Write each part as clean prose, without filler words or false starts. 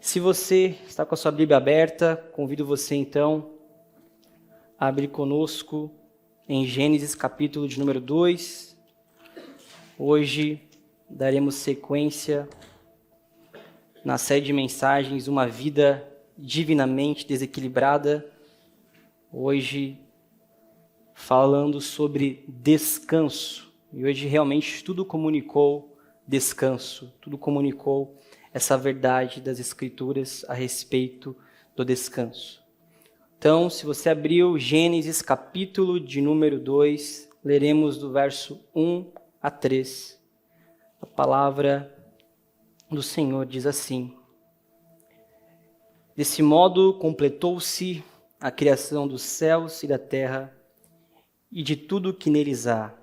Se você está com a sua Bíblia aberta, convido você então a abrir conosco em Gênesis capítulo de número 2. Hoje daremos sequência na série de mensagens Uma Vida Divinamente Desequilibrada. Hoje falando sobre descanso. E hoje realmente tudo comunicou descanso, tudo comunicou essa verdade das Escrituras a respeito do descanso. Então, se você abriu Gênesis capítulo de número 2, leremos do verso 1 a 3. A palavra do Senhor diz assim: Desse modo completou-se a criação dos céus e da terra e de tudo que neles há.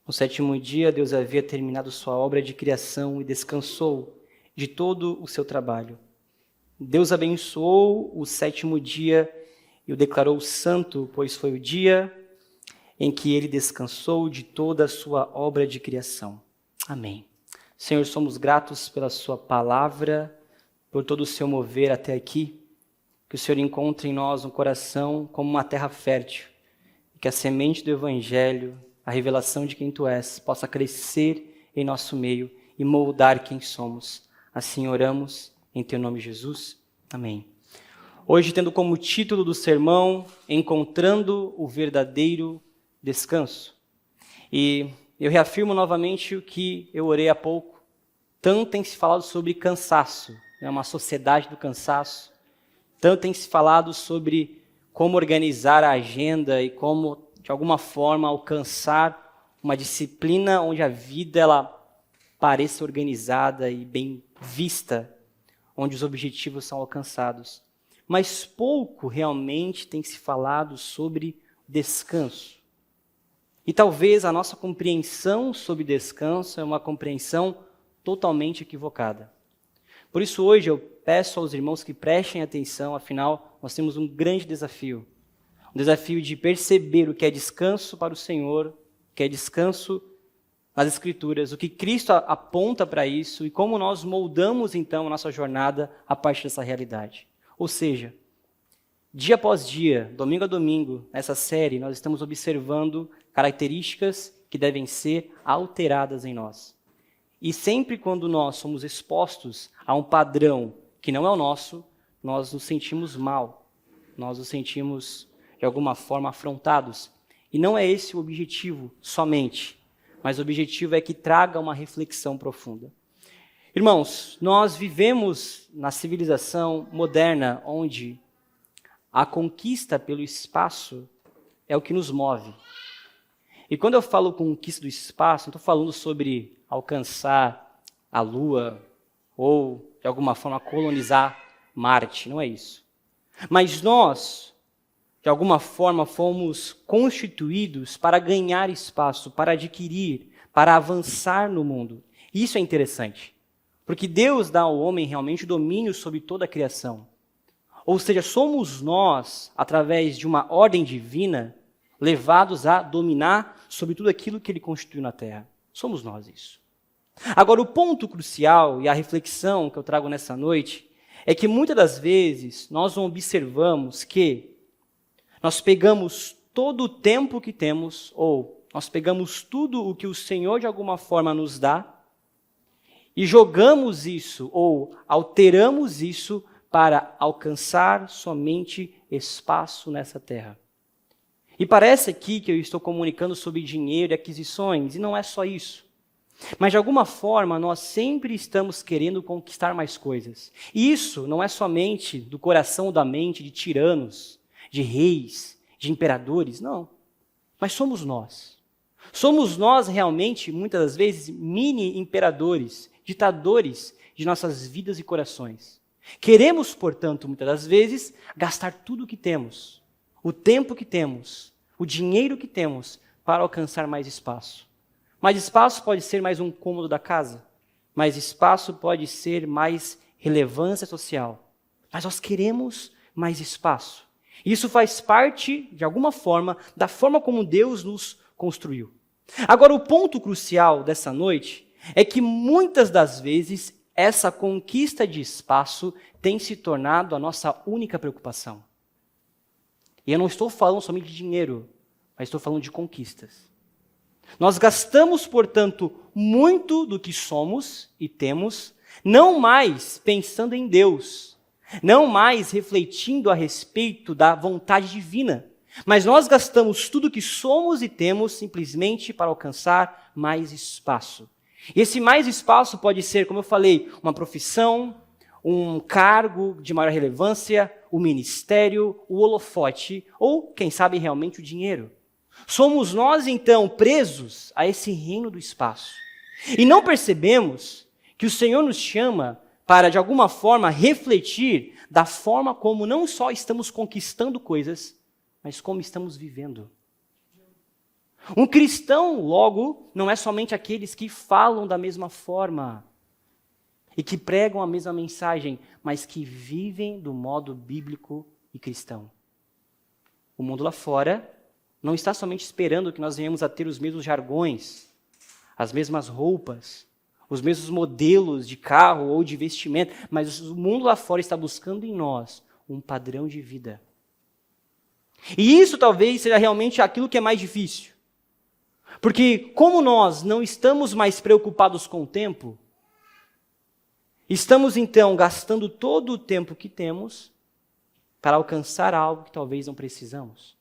No sétimo dia, Deus havia terminado sua obra de criação e descansou de todo o seu trabalho. Deus abençoou o sétimo dia e o declarou santo, pois foi o dia em que ele descansou de toda a sua obra de criação. Amém. Senhor, somos gratos pela sua palavra, por todo o seu mover até aqui. Que o Senhor encontre em nós um coração como uma terra fértil, e que a semente do Evangelho, a revelação de quem tu és, possa crescer em nosso meio e moldar quem somos. Assim oramos em teu nome, Jesus. Amém. Hoje, tendo como título do sermão, Encontrando o Verdadeiro Descanso. E eu reafirmo novamente o que eu orei há pouco. Tanto tem se falado sobre cansaço, uma sociedade do cansaço. Tanto tem se falado sobre como organizar a agenda e como, de alguma forma, alcançar uma disciplina onde a vida ela pareça organizada e bem vista, onde os objetivos são alcançados. Mas pouco realmente tem se falado sobre descanso. E talvez a nossa compreensão sobre descanso é uma compreensão totalmente equivocada. Por isso hoje eu peço aos irmãos que prestem atenção, afinal nós temos um grande desafio. Um desafio de perceber o que é descanso para o Senhor, o que é descanso nas Escrituras, o que Cristo aponta para isso e como nós moldamos então a nossa jornada a partir dessa realidade. Ou seja, dia após dia, domingo a domingo, nessa série, nós estamos observando características que devem ser alteradas em nós. E sempre quando nós somos expostos a um padrão que não é o nosso, nós nos sentimos mal, nós nos sentimos de alguma forma afrontados. E não é esse o objetivo somente. Mas o objetivo é que traga uma reflexão profunda. Irmãos, nós vivemos na civilização moderna, onde a conquista pelo espaço é o que nos move. E quando eu falo conquista do espaço, não estou falando sobre alcançar a Lua ou, de alguma forma, colonizar Marte, não é isso. Mas nós, de alguma forma, fomos constituídos para ganhar espaço, para adquirir, para avançar no mundo. E isso é interessante, porque Deus dá ao homem realmente domínio sobre toda a criação. Ou seja, somos nós, através de uma ordem divina, levados a dominar sobre tudo aquilo que Ele constituiu na Terra. Somos nós isso. Agora, o ponto crucial e a reflexão que eu trago nessa noite é que muitas das vezes nós não observamos que nós pegamos todo o tempo que temos, ou nós pegamos tudo o que o Senhor de alguma forma nos dá, e jogamos isso, ou alteramos isso, para alcançar somente espaço nessa terra. E parece aqui que eu estou comunicando sobre dinheiro e aquisições, e não é só isso. Mas de alguma forma nós sempre estamos querendo conquistar mais coisas. E isso não é somente do coração ou da mente de tiranos, de reis, de imperadores, não. Mas somos nós. Somos nós realmente, muitas das vezes, mini imperadores, ditadores de nossas vidas e corações. Queremos, portanto, muitas das vezes, gastar tudo o que temos, o tempo que temos, o dinheiro que temos, para alcançar mais espaço. Mais espaço pode ser mais um cômodo da casa, mais espaço pode ser mais relevância social. Mas nós queremos mais espaço. Isso faz parte, de alguma forma, da forma como Deus nos construiu. Agora, o ponto crucial dessa noite é que muitas das vezes essa conquista de espaço tem se tornado a nossa única preocupação. E eu não estou falando somente de dinheiro, mas estou falando de conquistas. Nós gastamos, portanto, muito do que somos e temos, não mais pensando em Deus, não mais refletindo a respeito da vontade divina, mas nós gastamos tudo o que somos e temos simplesmente para alcançar mais espaço. E esse mais espaço pode ser, como eu falei, uma profissão, um cargo de maior relevância, o ministério, o holofote, ou, quem sabe, realmente o dinheiro. Somos nós, então, presos a esse reino do espaço. E não percebemos que o Senhor nos chama para, de alguma forma, refletir da forma como não só estamos conquistando coisas, mas como estamos vivendo. Um cristão, logo, não é somente aqueles que falam da mesma forma e que pregam a mesma mensagem, mas que vivem do modo bíblico e cristão. O mundo lá fora não está somente esperando que nós venhamos a ter os mesmos jargões, as mesmas roupas, os mesmos modelos de carro ou de vestimento, mas o mundo lá fora está buscando em nós um padrão de vida. E isso talvez seja realmente aquilo que é mais difícil. Porque como nós não estamos mais preocupados com o tempo, estamos então gastando todo o tempo que temos para alcançar algo que talvez não precisamos.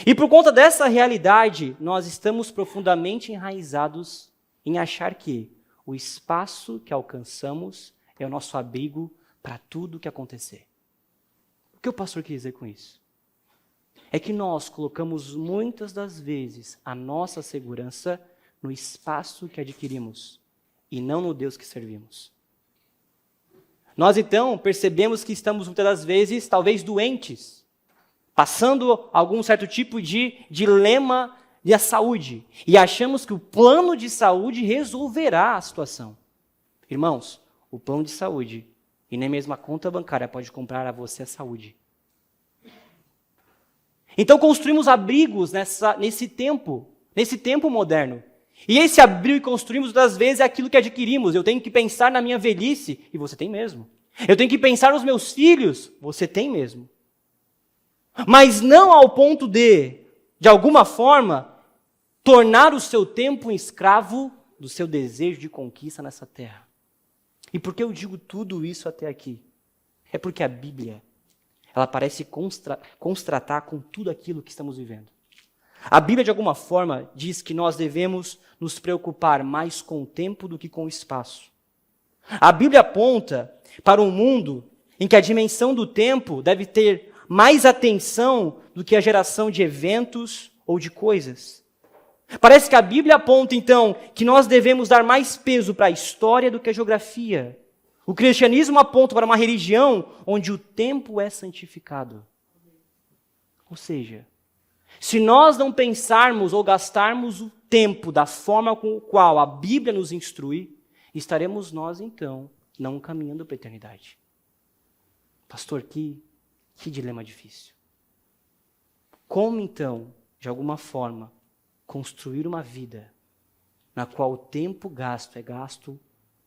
E por conta dessa realidade, nós estamos profundamente enraizados em achar que o espaço que alcançamos é o nosso abrigo para tudo o que acontecer. O que o pastor quer dizer com isso? É que nós colocamos muitas das vezes a nossa segurança no espaço que adquirimos e não no Deus que servimos. Nós então percebemos que estamos muitas das vezes talvez doentes, passando algum certo tipo de dilema da saúde e achamos que o plano de saúde resolverá a situação. Irmãos, o plano de saúde e nem mesmo a conta bancária pode comprar a você a saúde. Então construímos abrigos nesse tempo moderno. E esse abrigo que construímos, muitas vezes, é aquilo que adquirimos. Eu tenho que pensar na minha velhice, e você tem mesmo. Eu tenho que pensar nos meus filhos, você tem mesmo. Mas não ao ponto de alguma forma, tornar o seu tempo um escravo do seu desejo de conquista nessa terra. E por que eu digo tudo isso até aqui? É porque a Bíblia, ela parece constratar com tudo aquilo que estamos vivendo. A Bíblia, de alguma forma, diz que nós devemos nos preocupar mais com o tempo do que com o espaço. A Bíblia aponta para um mundo em que a dimensão do tempo deve ter mais atenção do que a geração de eventos ou de coisas. Parece que a Bíblia aponta, então, que nós devemos dar mais peso para a história do que a geografia. O cristianismo aponta para uma religião onde o tempo é santificado. Ou seja, se nós não pensarmos ou gastarmos o tempo da forma com a qual a Bíblia nos instrui, estaremos nós, então, não caminhando para a eternidade. Pastor, que dilema difícil. Como, então, de alguma forma, construir uma vida na qual o tempo gasto é gasto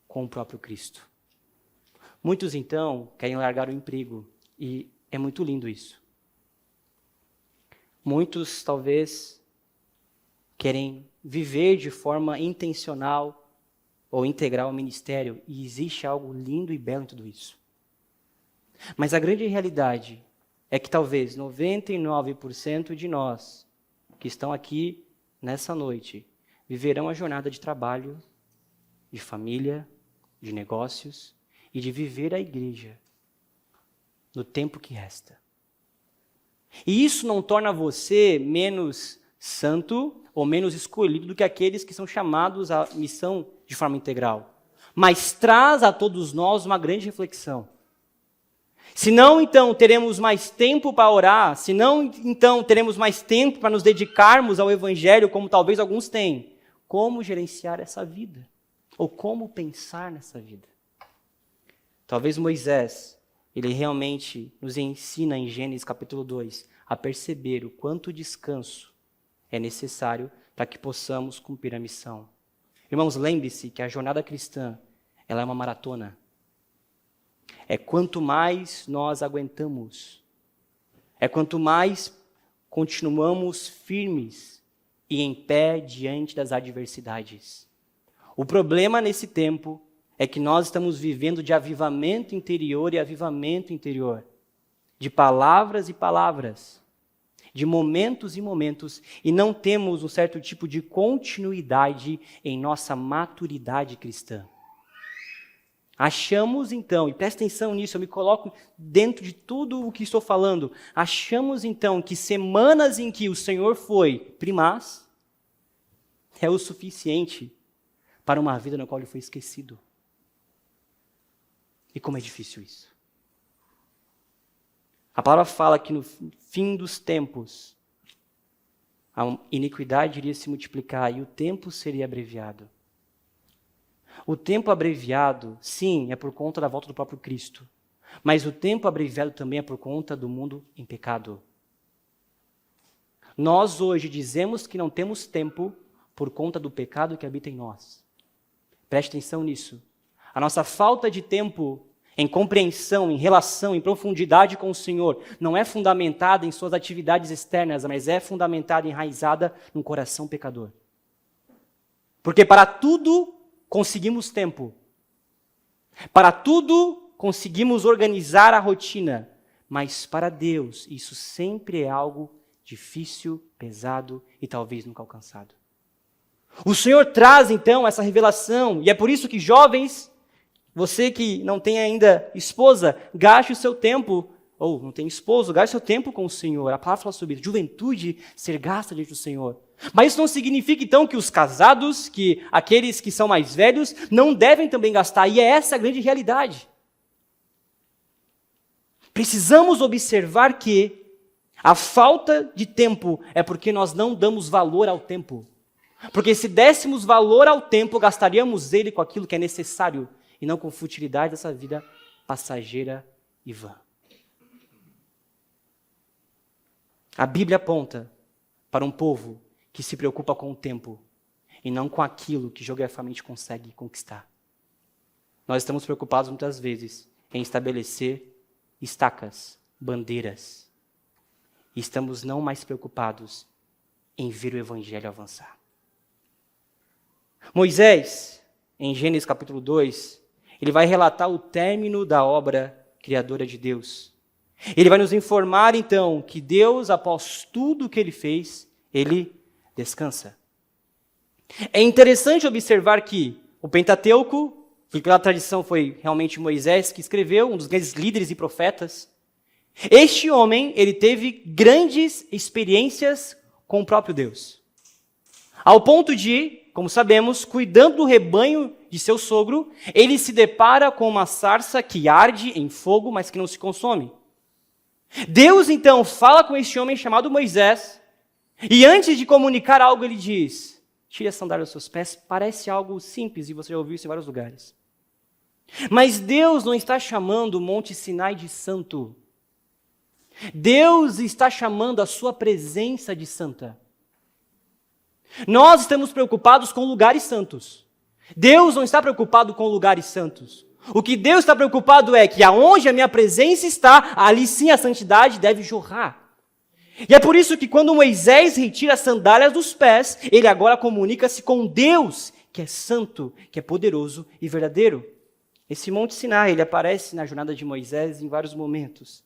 com o próprio Cristo? Muitos, então, querem largar o emprego, e é muito lindo isso. Muitos, talvez, querem viver de forma intencional ou integral ao ministério, e existe algo lindo e belo em tudo isso. Mas a grande realidade é que talvez 99% de nós que estão aqui nessa noite viverão a jornada de trabalho, de família, de negócios e de viver a igreja no tempo que resta. E isso não torna você menos santo ou menos escolhido do que aqueles que são chamados à missão de forma integral. Mas traz a todos nós uma grande reflexão. Se não, então, teremos mais tempo para orar, se não, então, teremos mais tempo para nos dedicarmos ao Evangelho, como talvez alguns têm, como gerenciar essa vida? Ou como pensar nessa vida? Talvez Moisés, ele realmente nos ensina em Gênesis capítulo 2 a perceber o quanto descanso é necessário para que possamos cumprir a missão. Irmãos, lembre-se que a jornada cristã ela é uma maratona. É quanto mais nós aguentamos, é quanto mais continuamos firmes e em pé diante das adversidades. O problema nesse tempo é que nós estamos vivendo de avivamento interior e avivamento interior, de palavras e palavras, de momentos e momentos, e não temos um certo tipo de continuidade em nossa maturidade cristã. Achamos então, e presta atenção nisso, eu me coloco dentro de tudo o que estou falando, achamos então que semanas em que o Senhor foi primaz é o suficiente para uma vida na qual ele foi esquecido. E como é difícil isso. A palavra fala que no fim dos tempos, a iniquidade iria se multiplicar e o tempo seria abreviado. O tempo abreviado, sim, é por conta da volta do próprio Cristo. Mas o tempo abreviado também é por conta do mundo em pecado. Nós hoje dizemos que não temos tempo por conta do pecado que habita em nós. Preste atenção nisso. A nossa falta de tempo em compreensão, em relação, em profundidade com o Senhor, não é fundamentada em suas atividades externas, mas é fundamentada, enraizada num coração pecador. Porque para tudo conseguimos tempo. Para tudo conseguimos organizar a rotina. Mas para Deus, isso sempre é algo difícil, pesado e talvez nunca alcançado. O Senhor traz então essa revelação, e é por isso que jovens, você que não tem ainda esposa, gaste o seu tempo, ou não tem esposo, gaste o seu tempo com o Senhor. A palavra fala sobre juventude ser gasta diante do Senhor. Mas isso não significa então que os casados, que aqueles que são mais velhos, não devem também gastar, e é essa a grande realidade. Precisamos observar que a falta de tempo é porque nós não damos valor ao tempo. Porque se dessemos valor ao tempo, gastaríamos ele com aquilo que é necessário e não com futilidade dessa vida passageira e vã. A Bíblia aponta para um povo que se preocupa com o tempo e não com aquilo que geograficamente consegue conquistar. Nós estamos preocupados muitas vezes em estabelecer estacas, bandeiras. E estamos não mais preocupados em ver o Evangelho avançar. Moisés, em Gênesis capítulo 2, ele vai relatar o término da obra criadora de Deus. Ele vai nos informar, então, que Deus, após tudo o que ele fez, ele descansa. É interessante observar que o Pentateuco, que pela tradição foi realmente Moisés que escreveu, um dos grandes líderes e profetas, este homem, ele teve grandes experiências com o próprio Deus. Ao ponto de, como sabemos, cuidando do rebanho de seu sogro, ele se depara com uma sarça que arde em fogo, mas que não se consome. Deus, então, fala com este homem chamado Moisés, e antes de comunicar algo, ele diz: tire a sandália dos seus pés. Parece algo simples, e você já ouviu isso em vários lugares. Mas Deus não está chamando o Monte Sinai de santo. Deus está chamando a sua presença de santa. Nós estamos preocupados com lugares santos. Deus não está preocupado com lugares santos. O que Deus está preocupado é que aonde a minha presença está, ali sim a santidade deve jorrar. E é por isso que quando Moisés retira as sandálias dos pés, ele agora comunica-se com Deus, que é santo, que é poderoso e verdadeiro. Esse Monte Sinai, ele aparece na jornada de Moisés em vários momentos.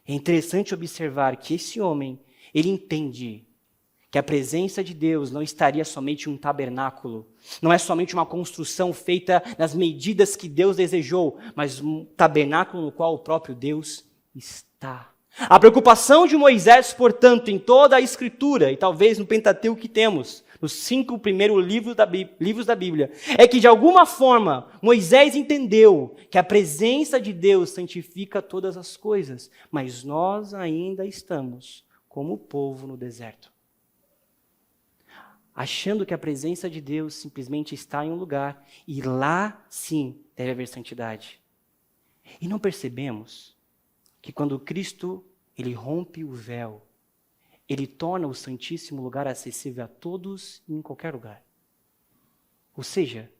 É interessante observar que esse homem, ele entende que a presença de Deus não estaria somente em um tabernáculo, não é somente uma construção feita nas medidas que Deus desejou, mas um tabernáculo no qual o próprio Deus está. A preocupação de Moisés, portanto, em toda a Escritura, e talvez no Pentateuco que temos, nos 5 primeiros livros da Bíblia, é que de alguma forma Moisés entendeu que a presença de Deus santifica todas as coisas, mas nós ainda estamos como o povo no deserto, achando que a presença de Deus simplesmente está em um lugar, e lá sim deve haver santidade. E não percebemos que quando Cristo ele rompe o véu, ele torna o Santíssimo Lugar acessível a todos e em qualquer lugar. Ou seja,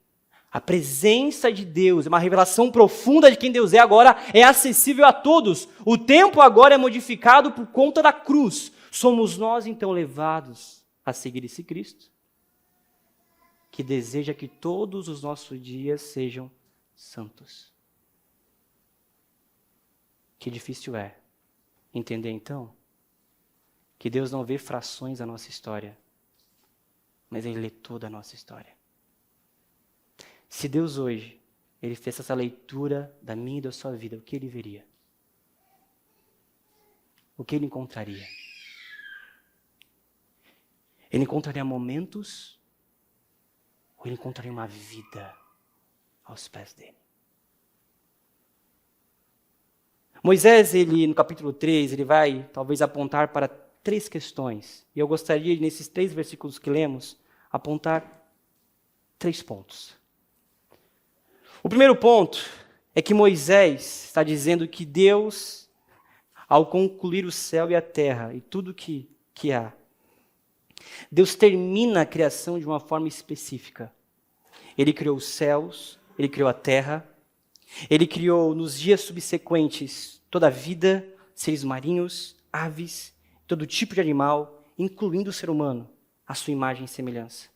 A presença de Deus, uma revelação profunda de quem Deus é agora, é acessível a todos. O tempo agora é modificado por conta da cruz. Somos nós, então, levados a seguir esse Cristo, que deseja que todos os nossos dias sejam santos. Que difícil é entender, então, que Deus não vê frações da nossa história, mas Ele lê toda a nossa história. Se Deus hoje, Ele fez essa leitura da minha e da sua vida, o que Ele veria? O que Ele encontraria? Ele encontraria momentos, ou Ele encontraria uma vida aos pés dEle? Moisés, ele, no capítulo 3, ele vai talvez apontar para 3 questões. E eu gostaria, nesses 3 versículos que lemos, apontar 3 pontos. O primeiro ponto é que Moisés está dizendo que Deus, ao concluir o céu e a terra e tudo que há, Deus termina a criação de uma forma específica. Ele criou os céus, Ele criou a terra, Ele criou nos dias subsequentes toda a vida, seres marinhos, aves, todo tipo de animal, incluindo o ser humano, a sua imagem e semelhança.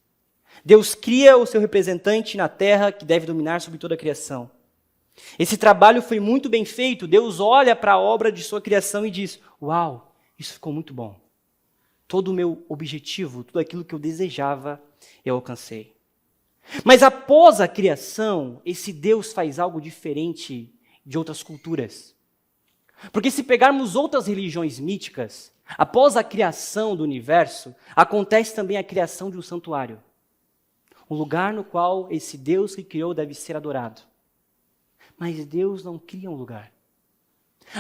Deus cria o seu representante na terra que deve dominar sobre toda a criação. Esse trabalho foi muito bem feito. Deus olha para a obra de sua criação e diz: uau, isso ficou muito bom. Todo o meu objetivo, tudo aquilo que eu desejava, eu alcancei. Mas após a criação, esse Deus faz algo diferente de outras culturas. Porque se pegarmos outras religiões míticas, após a criação do universo, acontece também a criação de um santuário. Um lugar no qual esse Deus que criou deve ser adorado. Mas Deus não cria um lugar.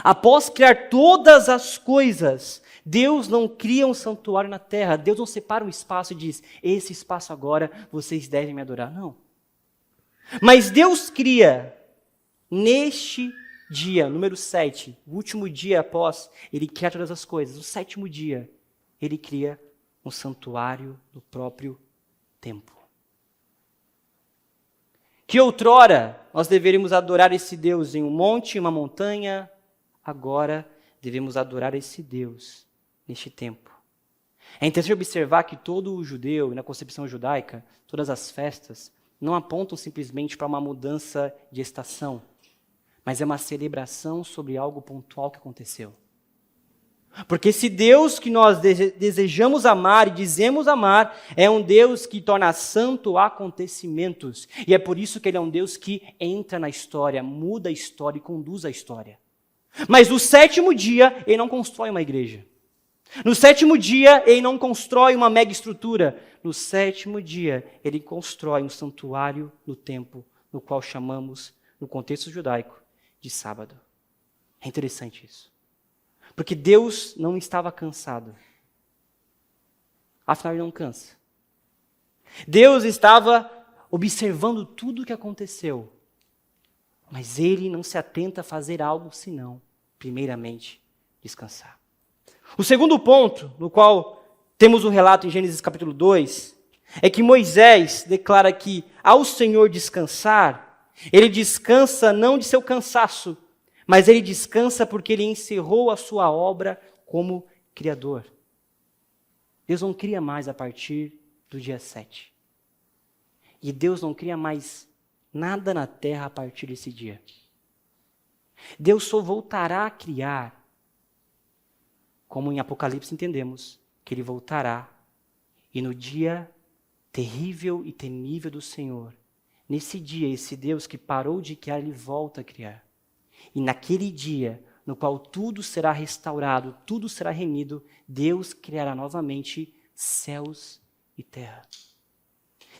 Após criar todas as coisas, Deus não cria um santuário na terra. Deus não separa um espaço e diz: esse espaço agora vocês devem me adorar. Não. Mas Deus cria neste dia, número 7, o último dia após Ele criar todas as coisas, o 7º dia, Ele cria um santuário no próprio templo. Que outrora nós deveríamos adorar esse Deus em um monte, em uma montanha, agora devemos adorar esse Deus neste tempo. É interessante observar que todo o judeu, e na concepção judaica, todas as festas, não apontam simplesmente para uma mudança de estação, mas é uma celebração sobre algo pontual que aconteceu. Porque esse Deus que nós desejamos amar e dizemos amar, é um Deus que torna santo acontecimentos. E é por isso que Ele é um Deus que entra na história, muda a história e conduz a história. Mas no 7º dia, Ele não constrói uma igreja. No 7º dia, Ele não constrói uma mega estrutura. No 7º dia, Ele constrói um santuário no templo, no qual chamamos, no contexto judaico, de sábado. É interessante isso. Porque Deus não estava cansado. Afinal, Ele não cansa. Deus estava observando tudo o que aconteceu. Mas Ele não se atenta a fazer algo senão, primeiramente, descansar. O segundo ponto, no qual temos um relato em Gênesis capítulo 2, é que Moisés declara que, ao Senhor descansar, Ele descansa não de seu cansaço, mas Ele descansa porque Ele encerrou a sua obra como Criador. Deus não cria mais a partir do dia 7. E Deus não cria mais nada na terra a partir desse dia. Deus só voltará a criar, como em Apocalipse entendemos, que Ele voltará. E no dia terrível e temível do Senhor, nesse dia, esse Deus que parou de criar, Ele volta a criar. E naquele dia, no qual tudo será restaurado, tudo será remido, Deus criará novamente céus e terra.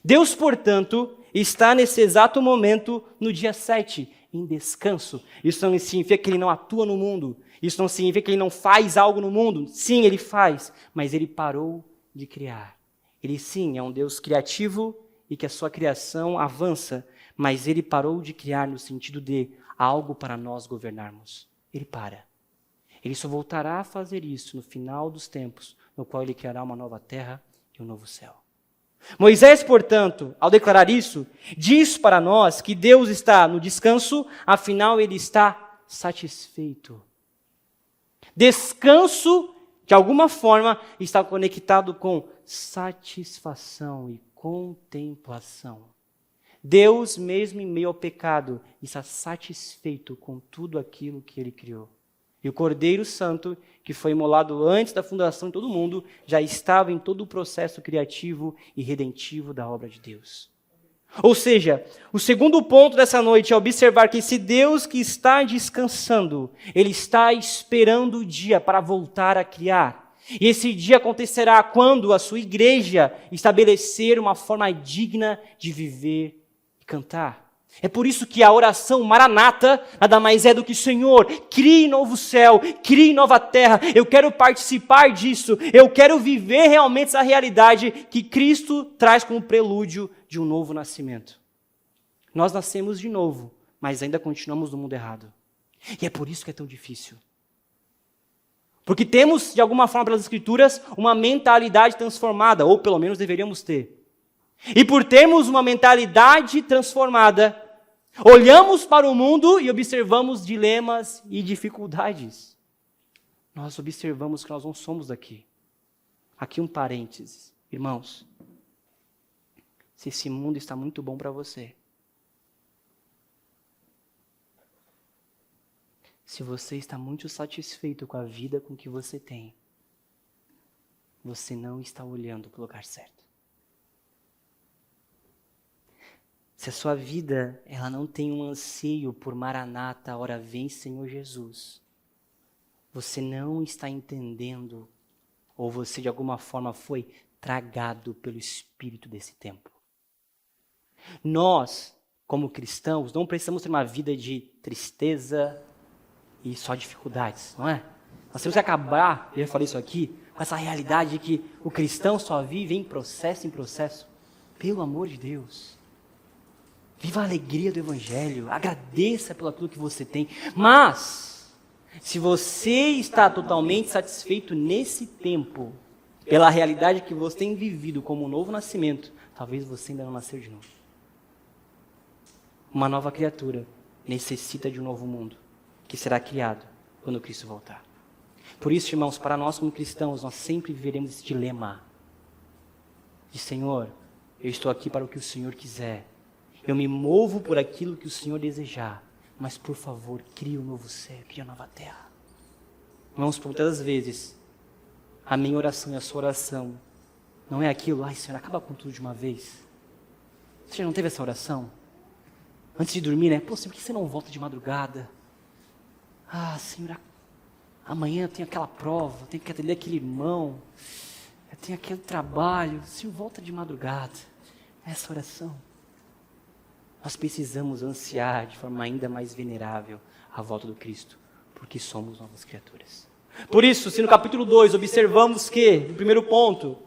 Deus, portanto, está nesse exato momento, no dia 7, em descanso. Isso não significa que Ele não atua no mundo. Isso não significa que Ele não faz algo no mundo. Sim, Ele faz, mas Ele parou de criar. Ele, sim, é um Deus criativo e que a sua criação avança, mas Ele parou de criar no sentido de algo para nós governarmos. Ele para. Ele só voltará a fazer isso no final dos tempos, no qual Ele criará uma nova terra e um novo céu. Moisés, portanto, ao declarar isso, diz para nós que Deus está no descanso, afinal ele está satisfeito. Descanso, de alguma forma, está conectado com satisfação e contemplação. Deus, mesmo em meio ao pecado, está satisfeito com tudo aquilo que ele criou. E o Cordeiro Santo, que foi imolado antes da fundação de todo mundo, já estava em todo o processo criativo e redentivo da obra de Deus. Ou seja, o segundo ponto dessa noite é observar que esse Deus que está descansando, ele está esperando o dia para voltar a criar. E esse dia acontecerá quando a sua igreja estabelecer uma forma digna de viver e cantar. É por isso que a oração Maranata nada mais é do que: Senhor, crie novo céu, crie nova terra. Eu quero participar disso. Eu quero viver realmente essa realidade que Cristo traz como prelúdio de um novo nascimento. Nós nascemos de novo, mas ainda continuamos no mundo errado. E é por isso que é tão difícil. Porque temos, de alguma forma, pelas Escrituras, uma mentalidade transformada, ou pelo menos deveríamos ter. E por termos uma mentalidade transformada, olhamos para o mundo e observamos dilemas e dificuldades. Nós observamos que nós não somos daqui. Aqui um parênteses. Irmãos, se esse mundo está muito bom para você, se você está muito satisfeito com a vida com que você tem, você não está olhando para o lugar certo. Se a sua vida ela não tem um anseio por Maranata, ora vem Senhor Jesus, você não está entendendo, ou você de alguma forma foi tragado pelo espírito desse tempo. Nós, como cristãos, não precisamos ter uma vida de tristeza e só dificuldades, não é? Nós temos que acabar, eu já falei isso aqui, com essa realidade de que o cristão só vive em processo. Pelo amor de Deus. Viva a alegria do Evangelho, agradeça pelo aquilo que você tem. Mas, se você está totalmente satisfeito nesse tempo, pela realidade que você tem vivido como um novo nascimento, talvez você ainda não nasceu de novo. Uma nova criatura necessita de um novo mundo, que será criado quando Cristo voltar. Por isso, irmãos, para nós como cristãos, nós sempre viveremos esse dilema de: Senhor, eu estou aqui para o que o Senhor quiser. Eu me movo por aquilo que o Senhor desejar, mas por favor, crie um novo céu, crie uma nova terra. Irmãos, por muitas vezes, a minha oração e a sua oração não é aquilo: ai Senhor, acaba com tudo de uma vez. Você já não teve essa oração? Antes de dormir, né? Pô, Senhor, por que você não volta de madrugada? Ah, Senhor, amanhã eu tenho aquela prova, eu tenho que atender aquele irmão, eu tenho aquele trabalho. Senhor, volta de madrugada. Essa oração. Nós precisamos ansiar de forma ainda mais venerável a volta do Cristo, porque somos novas criaturas. Por isso, se no capítulo 2 observamos que, no primeiro ponto,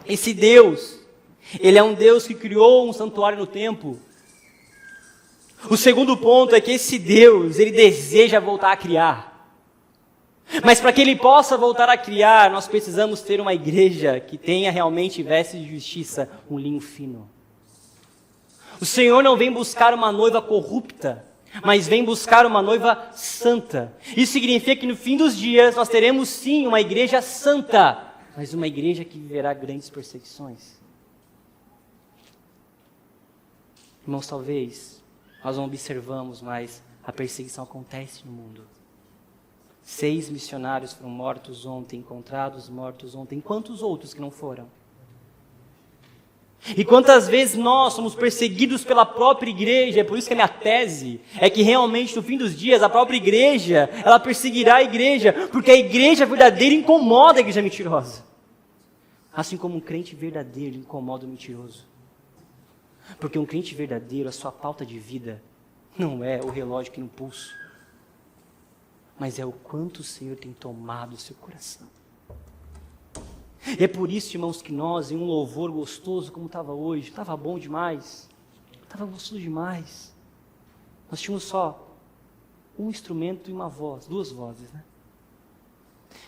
esse Deus, Ele é um Deus que criou um santuário no templo. O segundo ponto é que esse Deus, Ele deseja voltar a criar. Mas para que Ele possa voltar a criar, nós precisamos ter uma igreja que tenha realmente vestes de justiça, um linho fino. O Senhor não vem buscar uma noiva corrupta, mas vem buscar uma noiva santa. Isso significa que no fim dos dias nós teremos sim uma igreja santa, mas uma igreja que viverá grandes perseguições. Irmãos, talvez nós não observamos, mas a perseguição acontece no mundo. 6 missionários foram mortos ontem, encontrados mortos ontem. Quantos outros que não foram? E quantas vezes nós somos perseguidos pela própria igreja? É por isso que a minha tese é que realmente no fim dos dias a própria igreja, ela perseguirá a igreja, porque a igreja verdadeira incomoda a igreja mentirosa. Assim como um crente verdadeiro incomoda o mentiroso. Porque um crente verdadeiro, a sua pauta de vida não é o relógio que no pulso, mas é o quanto o Senhor tem tomado o seu coração. E é por isso, irmãos, que nós, em um louvor gostoso como estava hoje, estava bom demais, estava gostoso demais. Nós tínhamos só um instrumento e uma voz, 2 vozes, né?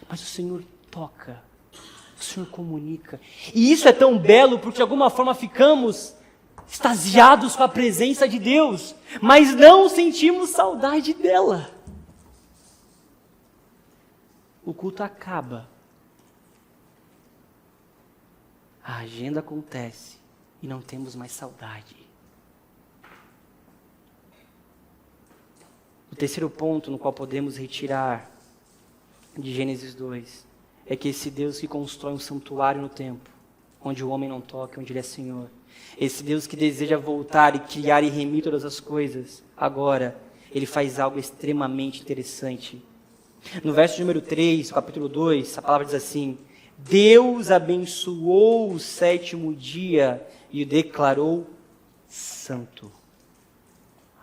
Mas o Senhor toca o Senhor comunica. E isso é tão belo porque de alguma forma ficamos extasiados com a presença de Deus, mas não sentimos saudade dela. O culto acaba. A agenda acontece e não temos mais saudade. O terceiro ponto no qual podemos retirar de Gênesis 2 é que esse Deus que constrói um santuário no templo, onde o homem não toca, onde ele é Senhor, esse Deus que deseja voltar e criar e remir todas as coisas, agora ele faz algo extremamente interessante. No verso número 3, capítulo 2, a palavra diz assim: Deus abençoou o sétimo dia e o declarou santo.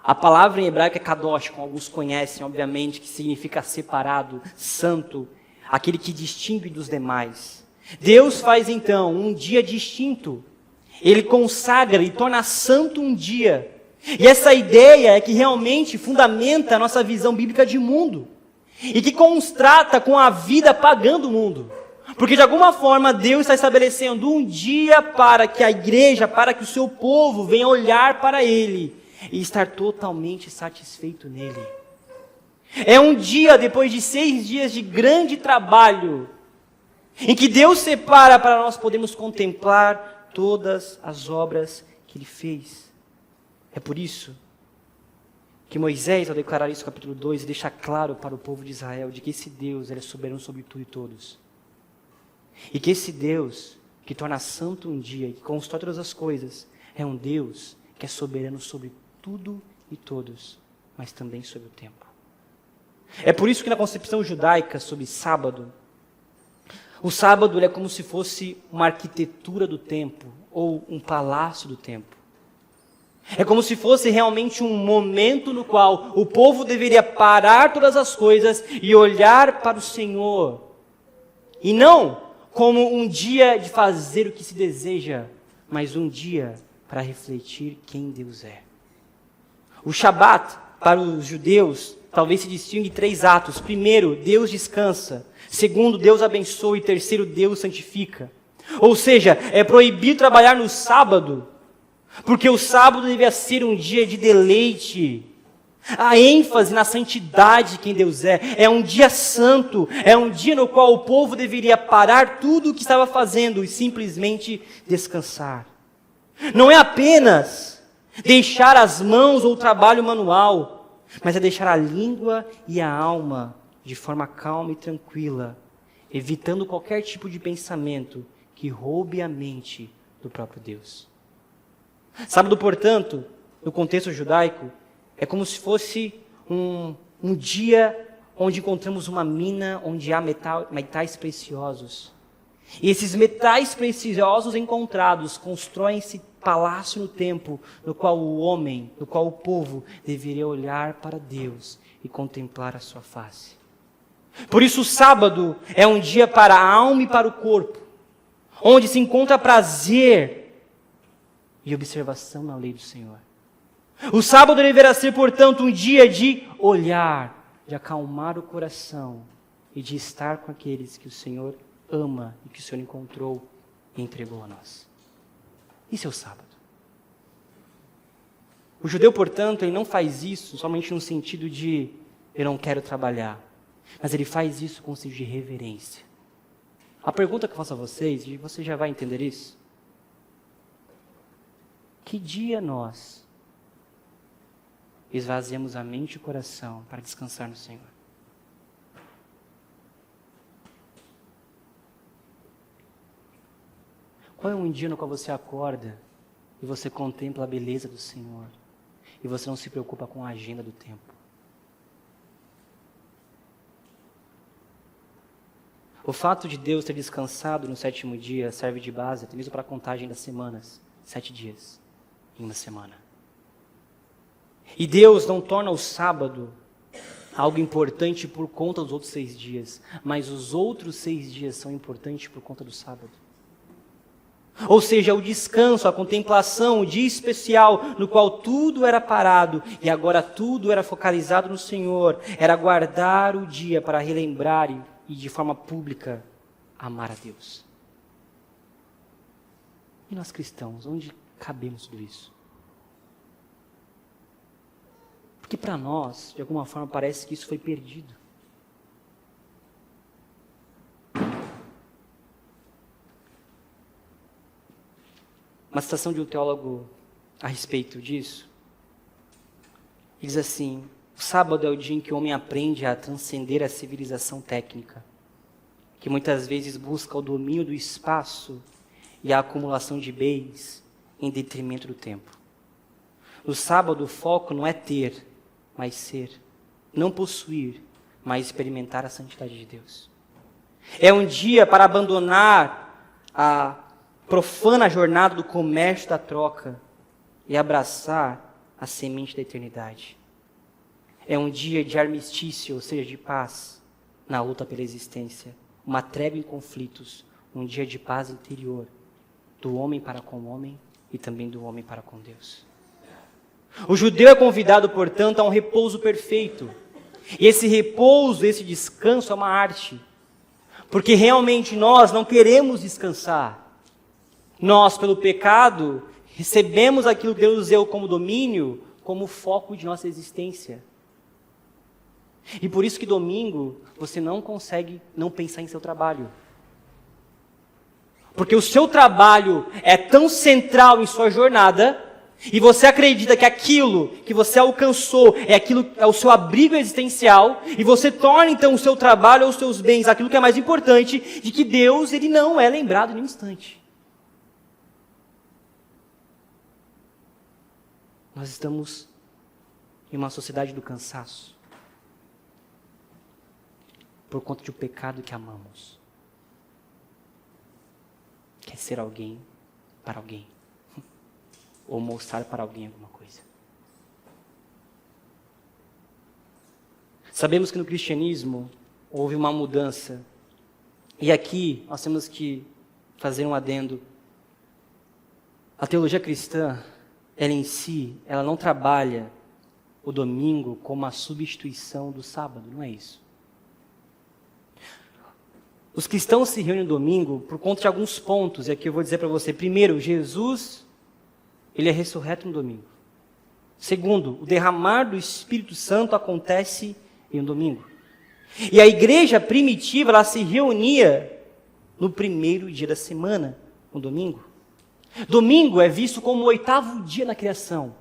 A palavra em hebraico é kadosh, como alguns conhecem, obviamente, que significa separado, santo, aquele que distingue dos demais. Deus faz então um dia distinto. Ele consagra e torna santo um dia. E essa ideia é que realmente fundamenta a nossa visão bíblica de mundo. E que contrasta com a vida pagã do mundo. Porque de alguma forma Deus está estabelecendo um dia para que a igreja, para que o seu povo venha olhar para Ele e estar totalmente satisfeito nele. É um dia depois de 6 dias de grande trabalho, em que Deus separa para nós podermos contemplar todas as obras que Ele fez. É por isso que Moisés, ao declarar isso no capítulo 2, deixa claro para o povo de Israel de que esse Deus ele é soberano sobre tudo e todos. E que esse Deus, que torna santo um dia, que constrói todas as coisas, é um Deus que é soberano sobre tudo e todos, mas também sobre o tempo. É por isso que na concepção judaica sobre sábado, o sábado ele é como se fosse uma arquitetura do tempo, ou um palácio do tempo. É como se fosse realmente um momento no qual o povo deveria parar todas as coisas e olhar para o Senhor. E não como um dia de fazer o que se deseja, mas um dia para refletir quem Deus é. O Shabat, para os judeus, talvez se distingue em 3 atos. Primeiro, Deus descansa. Segundo, Deus abençoa. E terceiro, Deus santifica. Ou seja, é proibido trabalhar no sábado, porque o sábado devia ser um dia de deleite. A ênfase na santidade de quem Deus é. É um dia santo. É um dia no qual o povo deveria parar tudo o que estava fazendo e simplesmente descansar. Não é apenas deixar as mãos ou o trabalho manual, mas é deixar a língua e a alma de forma calma e tranquila, evitando qualquer tipo de pensamento que roube a mente do próprio Deus. Sábado, portanto, no contexto judaico, é como se fosse um dia onde encontramos uma mina onde há metais preciosos. E esses metais preciosos encontrados constroem esse palácio no templo, no qual o homem, no qual o povo deveria olhar para Deus e contemplar a sua face. Por isso o sábado é um dia para a alma e para o corpo, onde se encontra prazer e observação na lei do Senhor. O sábado deverá ser, portanto, um dia de olhar, de acalmar o coração e de estar com aqueles que o Senhor ama e que o Senhor encontrou e entregou a nós. Isso é o sábado. O judeu, portanto, ele não faz isso somente no sentido de eu não quero trabalhar, mas ele faz isso com um sentido de reverência. A pergunta que eu faço a vocês, e você já vai entender isso: que dia nós esvaziamos a mente e o coração para descansar no Senhor? Qual é um dia no qual você acorda e você contempla a beleza do Senhor e você não se preocupa com a agenda do tempo? O fato de Deus ter descansado no 7º dia serve de base até mesmo para a contagem das semanas. 7 dias em uma semana. E Deus não torna o sábado algo importante por conta dos outros 6 dias, mas os outros 6 dias são importantes por conta do sábado. Ou seja, o descanso, a contemplação, o dia especial no qual tudo era parado e agora tudo era focalizado no Senhor, era guardar o dia para relembrar e de forma pública amar a Deus. E nós cristãos, onde cabemos tudo isso? Porque para nós, de alguma forma, parece que isso foi perdido. Uma citação de um teólogo a respeito disso, diz assim: o sábado é o dia em que o homem aprende a transcender a civilização técnica, que muitas vezes busca o domínio do espaço e a acumulação de bens em detrimento do tempo. No sábado, o foco não é ter, mas ser. Não possuir, mas experimentar a santidade de Deus. É um dia para abandonar a profana jornada do comércio da troca e abraçar a semente da eternidade. É um dia de armistício, ou seja, de paz na luta pela existência. Uma trégua em conflitos, um dia de paz interior, do homem para com o homem e também do homem para com Deus. O judeu é convidado, portanto, a um repouso perfeito. E esse repouso, esse descanso é uma arte. Porque realmente nós não queremos descansar. Nós, pelo pecado, recebemos aquilo que Deus nos deu como domínio, como foco de nossa existência. E por isso que domingo você não consegue não pensar em seu trabalho. Porque o seu trabalho é tão central em sua jornada, e você acredita que aquilo que você alcançou é o seu abrigo existencial, e você torna então o seu trabalho ou os seus bens aquilo que é mais importante, de que Deus ele não é lembrado em um instante. Nós estamos em uma sociedade do cansaço por conta de um pecado que amamos. Quer ser alguém para alguém. Ou mostrar para alguém alguma coisa. Sabemos que no cristianismo houve uma mudança. E aqui nós temos que fazer um adendo. A teologia cristã, ela em si, ela não trabalha o domingo como a substituição do sábado, não é isso. Os cristãos se reúnem no domingo por conta de alguns pontos, e aqui eu vou dizer para você. Primeiro, Jesus, ele é ressurreto no domingo. Segundo, o derramar do Espírito Santo acontece em um domingo. E a igreja primitiva, ela se reunia no primeiro dia da semana, no domingo. Domingo é visto como o 8º dia na criação.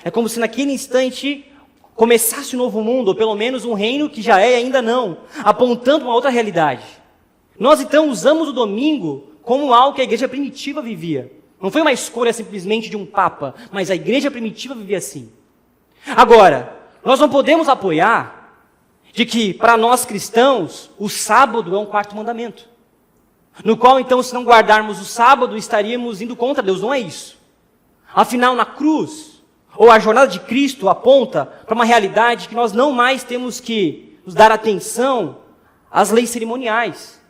É como se naquele instante começasse um novo mundo, ou pelo menos um reino que já é e ainda não, apontando uma outra realidade. Nós então usamos o domingo como algo que a igreja primitiva vivia. Não foi uma escolha simplesmente de um papa, mas a igreja primitiva vivia assim. Agora, nós não podemos apoiar de que para nós cristãos o sábado é um 4º mandamento. No qual, então, se não guardarmos o sábado, estaríamos indo contra Deus. Não é isso. Afinal, na cruz, ou a jornada de Cristo aponta para uma realidade que nós não mais temos que nos dar atenção às leis cerimoniais.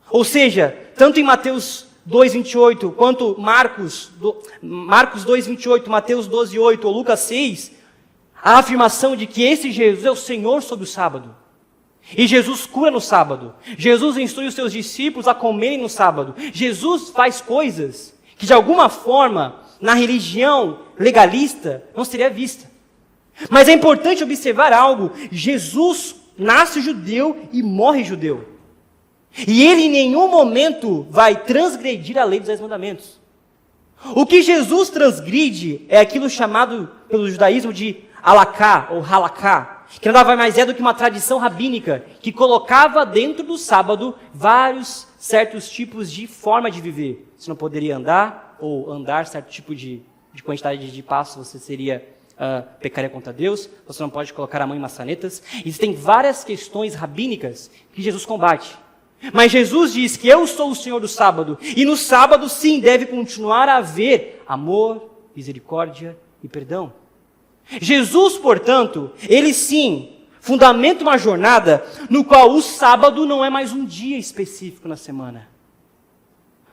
Ou seja, tanto em Mateus 2:28, quanto Marcos 2:28, Mateus 12:8 ou Lucas 6, a afirmação de que esse Jesus é o Senhor sobre o sábado. E Jesus cura no sábado. Jesus instrui os seus discípulos a comerem no sábado. Jesus faz coisas que de alguma forma, na religião legalista, não seria vista. Mas é importante observar algo. Jesus nasce judeu e morre judeu. E ele em nenhum momento vai transgredir a lei dos 10 mandamentos. O que Jesus transgride é aquilo chamado pelo judaísmo de halaká ou halaká, que nada mais é do que uma tradição rabínica que colocava dentro do sábado vários certos tipos de forma de viver. Você não poderia andar, ou andar certo tipo de quantidade de passos, você pecaria contra Deus, você não pode colocar a mão em maçanetas. Existem várias questões rabínicas que Jesus combate. Mas Jesus diz que eu sou o Senhor do sábado, e no sábado sim deve continuar a haver amor, misericórdia e perdão. Jesus, portanto, ele sim fundamenta uma jornada no qual o sábado não é mais um dia específico na semana.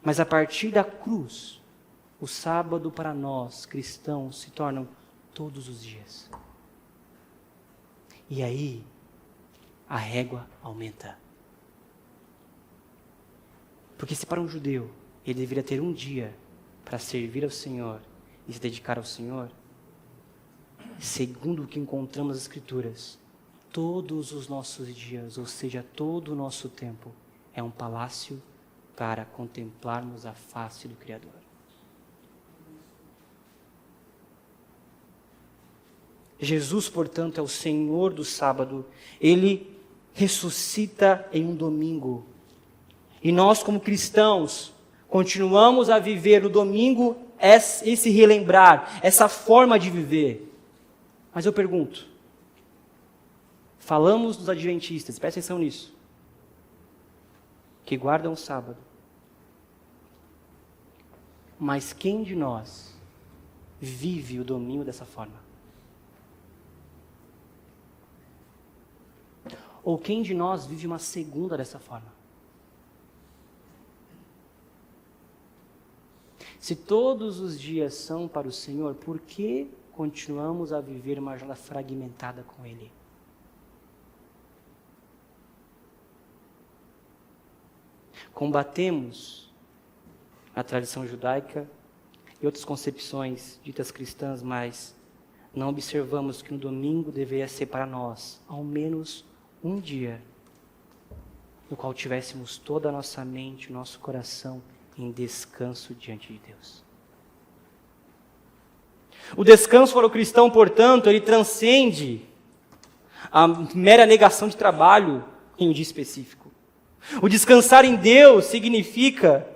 Mas a partir da cruz, o sábado para nós, cristãos, se tornam todos os dias. E aí, a régua aumenta. Porque se para um judeu, ele deveria ter um dia para servir ao Senhor e se dedicar ao Senhor, segundo o que encontramos nas Escrituras, todos os nossos dias, ou seja, todo o nosso tempo, é um palácio para contemplarmos a face do Criador. Jesus, portanto, é o Senhor do sábado. Ele ressuscita em um domingo. E nós, como cristãos, continuamos a viver no domingo esse relembrar, essa forma de viver. Mas eu pergunto, falamos dos adventistas, presta atenção nisso, que guardam o sábado. Mas quem de nós vive o domingo dessa forma? Ou quem de nós vive uma segunda dessa forma? Se todos os dias são para o Senhor, por que continuamos a viver uma jornada fragmentada com Ele? Combatemos a tradição judaica e outras concepções ditas cristãs, mas não observamos que no domingo deveria ser para nós, ao menos um dia, no qual tivéssemos toda a nossa mente, o nosso coração em descanso diante de Deus. O descanso para o cristão, portanto, ele transcende a mera negação de trabalho em um dia específico. O descansar em Deus significa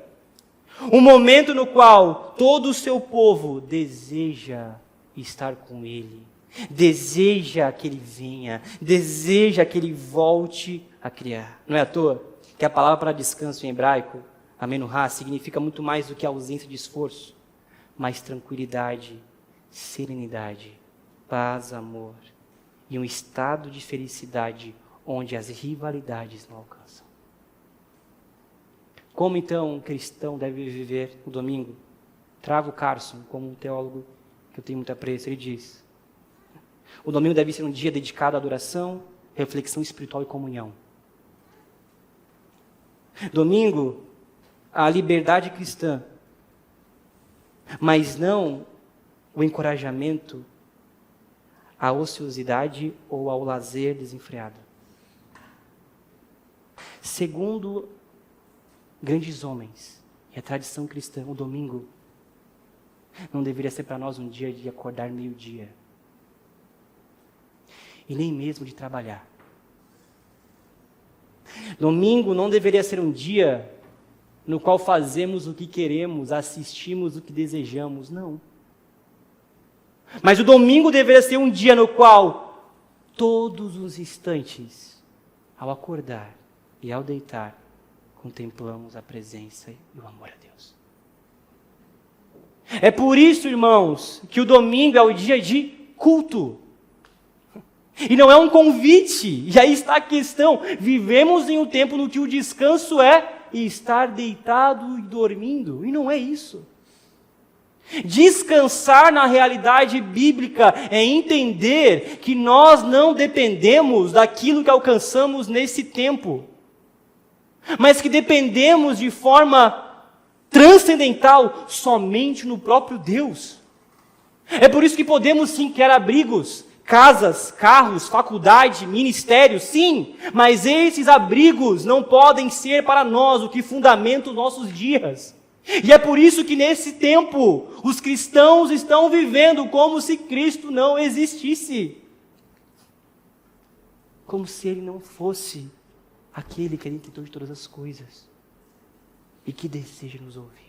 um momento no qual todo o seu povo deseja estar com Ele, deseja que Ele venha, deseja que Ele volte a criar. Não é à toa que a palavra para descanso em hebraico, amenuhá, significa muito mais do que ausência de esforço, mas tranquilidade, serenidade, paz, amor e um estado de felicidade onde as rivalidades não alcançam. Como então um cristão deve viver o domingo? Trago Carson, como um teólogo que eu tenho muito apreço, ele diz: o domingo deve ser um dia dedicado à adoração, reflexão espiritual e comunhão. Domingo, a liberdade cristã, mas não o encorajamento à ociosidade ou ao lazer desenfreado. Segundo grandes homens e a tradição cristã, o domingo não deveria ser para nós um dia de acordar meio-dia e nem mesmo de trabalhar. Domingo não deveria ser um dia no qual fazemos o que queremos, assistimos o que desejamos, não. Mas o domingo deveria ser um dia no qual todos os instantes, ao acordar e ao deitar, contemplamos a presença e o amor a Deus. É por isso, irmãos, que o domingo é o dia de culto. E não é um convite. E aí está a questão. Vivemos em um tempo no que o descanso é estar deitado e dormindo. E não é isso. Descansar na realidade bíblica é entender que nós não dependemos daquilo que alcançamos nesse tempo, mas que dependemos de forma transcendental somente no próprio Deus. É por isso que podemos sim querer abrigos, casas, carros, faculdade, ministérios, sim, mas esses abrigos não podem ser para nós o que fundamenta os nossos dias. E é por isso que nesse tempo os cristãos estão vivendo como se Cristo não existisse. Como se Ele não fosse aquele que é intentor de todas as coisas e que deseja nos ouvir.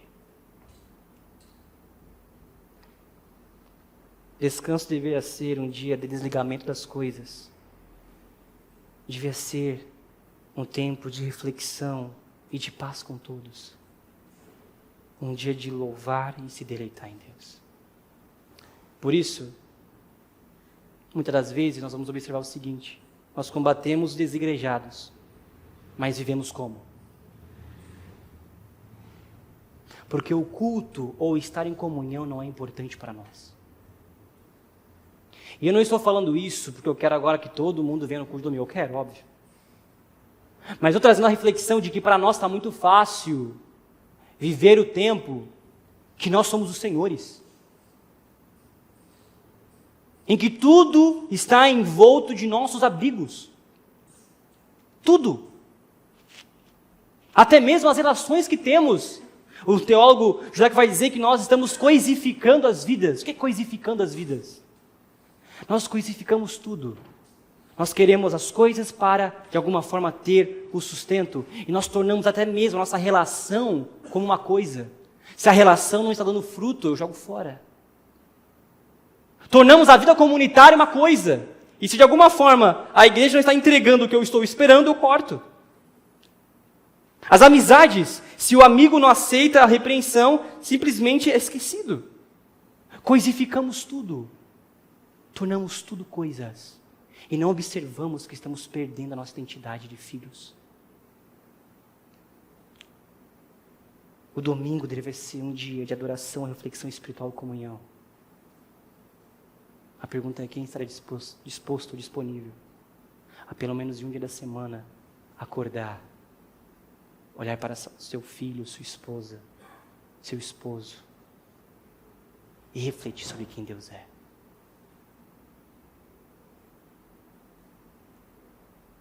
Descanso deveria ser um dia de desligamento das coisas. Devia ser um tempo de reflexão e de paz com todos. Um dia de louvar e se deleitar em Deus. Por isso, muitas das vezes nós vamos observar o seguinte: nós combatemos os desigrejados, mas vivemos como? Porque o culto ou estar em comunhão não é importante para nós. E eu não estou falando isso porque eu quero agora que todo mundo venha no culto domingo. Eu quero, óbvio. Mas eu trazendo a reflexão de que para nós está muito fácil viver o tempo que nós somos os senhores, em que tudo está envolto de nossos abrigos. Tudo. Até mesmo as relações que temos. O teólogo José vai dizer que nós estamos coisificando as vidas. O que é coisificando as vidas? Nós coisificamos tudo. Nós queremos as coisas para, de alguma forma, ter o sustento. E nós tornamos até mesmo a nossa relação como uma coisa. Se a relação não está dando fruto, eu jogo fora. Tornamos a vida comunitária uma coisa. E se de alguma forma a igreja não está entregando o que eu estou esperando, eu corto. As amizades, se o amigo não aceita a repreensão, simplesmente é esquecido. Coisificamos tudo. Tornamos tudo coisas. E não observamos que estamos perdendo a nossa identidade de filhos. O domingo deve ser um dia de adoração, reflexão espiritual e comunhão. A pergunta é quem estará disposto, disponível a pelo menos um dia da semana acordar, olhar para seu filho, sua esposa, seu esposo e refletir sobre quem Deus é.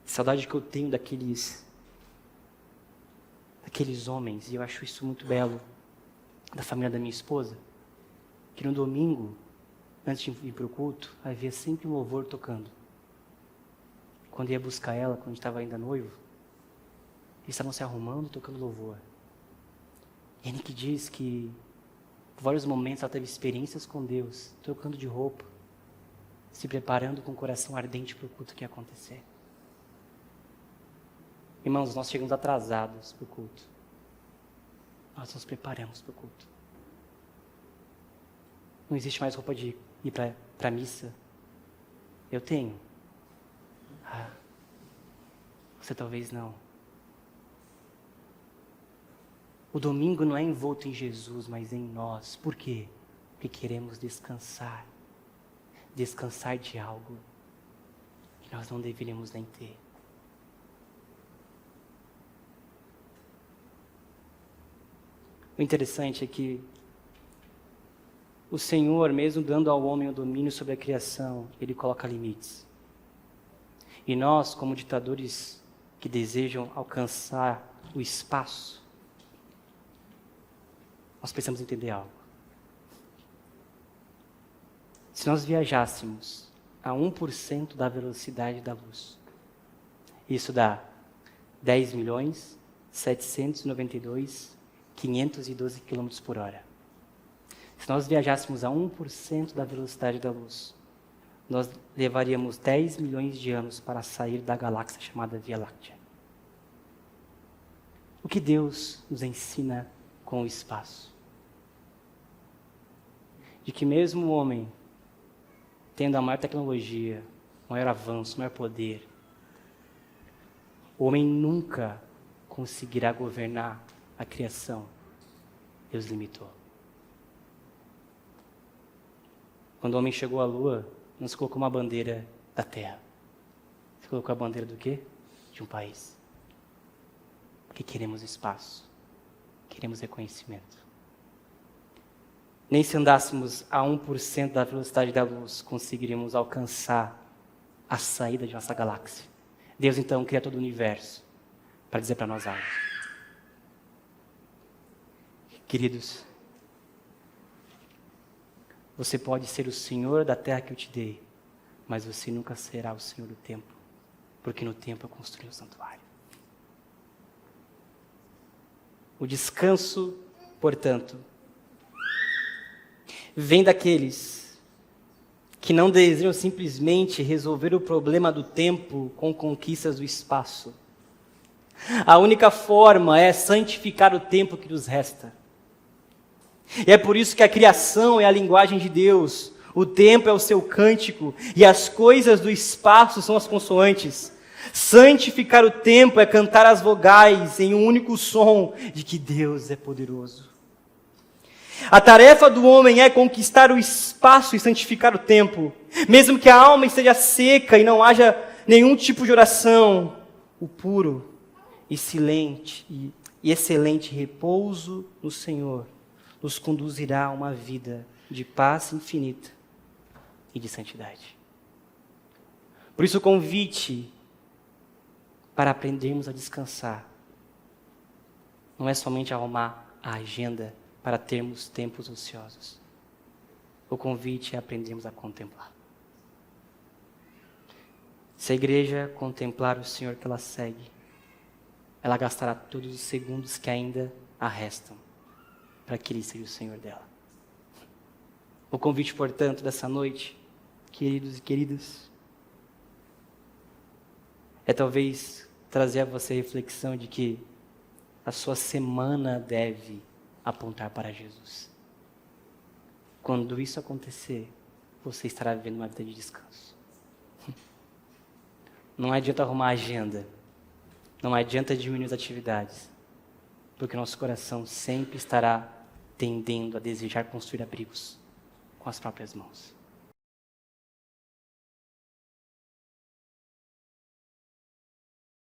Saudade que eu tenho daqueles homens, e eu acho isso muito belo, da família da minha esposa, que no domingo, antes de ir para o culto, havia sempre um louvor tocando. Quando ia buscar ela, quando a gente estava ainda noivo, eles estavam se arrumando e tocando louvor. E a Nick diz que, por vários momentos, ela teve experiências com Deus, trocando de roupa, se preparando com o coração ardente para o culto que ia acontecer. Irmãos, nós chegamos atrasados para o culto. Nós nos preparamos para o culto. Não existe mais roupa de ir para a missa. Eu tenho. Você talvez não. O domingo não é envolto em Jesus, mas em nós. Por quê? Porque queremos descansar. Descansar de algo que nós não deveríamos nem ter. O interessante é que o Senhor, mesmo dando ao homem o domínio sobre a criação, Ele coloca limites. E nós, como ditadores que desejam alcançar o espaço, nós precisamos entender algo. Se nós viajássemos a 1% da velocidade da luz, isso dá 10.792.512 km por hora. Se nós viajássemos a 1% da velocidade da luz, nós levaríamos 10 milhões de anos para sair da galáxia chamada Via Láctea. O que Deus nos ensina com o espaço? De que mesmo o homem, tendo a maior tecnologia, maior avanço, maior poder, o homem nunca conseguirá governar a criação. Deus limitou. Quando o homem chegou à lua, não se colocou uma bandeira da terra. Se colocou a bandeira do quê? De um país. Porque queremos espaço. Queremos reconhecimento. Nem se andássemos a 1% da velocidade da luz, conseguiríamos alcançar a saída de nossa galáxia. Deus então cria todo o universo para dizer para nós algo. Queridos, você pode ser o Senhor da terra que eu te dei, mas você nunca será o Senhor do templo, porque no templo eu construí o santuário. O descanso, portanto, vem daqueles que não desejam simplesmente resolver o problema do tempo com conquistas do espaço. A única forma é santificar o tempo que nos resta. E é por isso que a criação é a linguagem de Deus, o tempo é o seu cântico, e as coisas do espaço são as consoantes. Santificar o tempo é cantar as vogais em um único som de que Deus é poderoso. A tarefa do homem é conquistar o espaço e santificar o tempo, mesmo que a alma esteja seca e não haja nenhum tipo de oração, o puro e silente e excelente repouso no Senhor nos conduzirá a uma vida de paz infinita e de santidade. Por isso o convite para aprendermos a descansar não é somente arrumar a agenda para termos tempos ociosos. O convite é aprendermos a contemplar. Se a igreja contemplar o Senhor que ela segue, ela gastará todos os segundos que ainda a restam para que Ele seja o Senhor dela. O convite, portanto, dessa noite, queridos e queridas, é talvez trazer a você a reflexão de que a sua semana deve apontar para Jesus. Quando isso acontecer, você estará vivendo uma vida de descanso. Não adianta arrumar a agenda, não adianta diminuir as atividades, porque nosso coração sempre estará tendendo a desejar construir abrigos com as próprias mãos.